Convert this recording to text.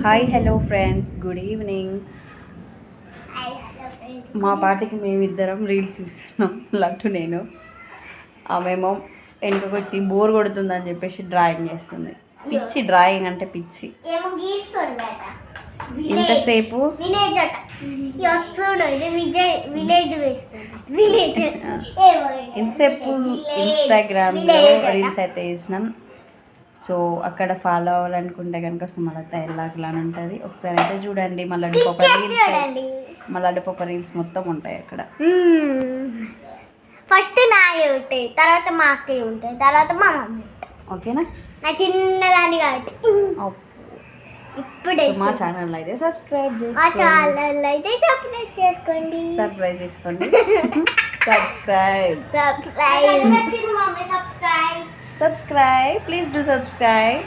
Hi hello friends, good evening. మా పాటికి మేమిద్దరం రీల్స్ చూస్తున్నాం. లట్టు నేను ఆమెమో వెనుకకు వచ్చి బోర్ కొడుతుందని చెప్పేసి డ్రాయింగ్ చేస్తుంది. పిచ్చి డ్రాయింగ్ అంటే పిచ్చి. ఇంతసేపు ఇంతసేపు ఇన్స్టాగ్రామ్లో రీల్స్ అయితే వేసినాం. సో అక్కడ ఫాలో అవ్వాలనుకుంటే కనుక సుమలత ఎల్లాగలా అని ఉంటుంది. ఒకసారి అయితే చూడండి. మళ్ళీ అడుపొక్క రీల్స్ మొత్తం ఉంటాయి అక్కడ. ఫస్ట్ నాయే ఉంటాయి, తర్వాత మా అక్కయ్య ఉంటాయి, తర్వాత మా మమ్మీ. ఓకేనా? నా చిన్నదాన్ని కాబట్టి ఇప్పుడే మా ఛానల్ అయితే సబ్స్క్రైబ్ చేసుకోండి. సర్ప్రైజ్ చేసుకోండి. సబ్స్క్రైబ్. Please do subscribe.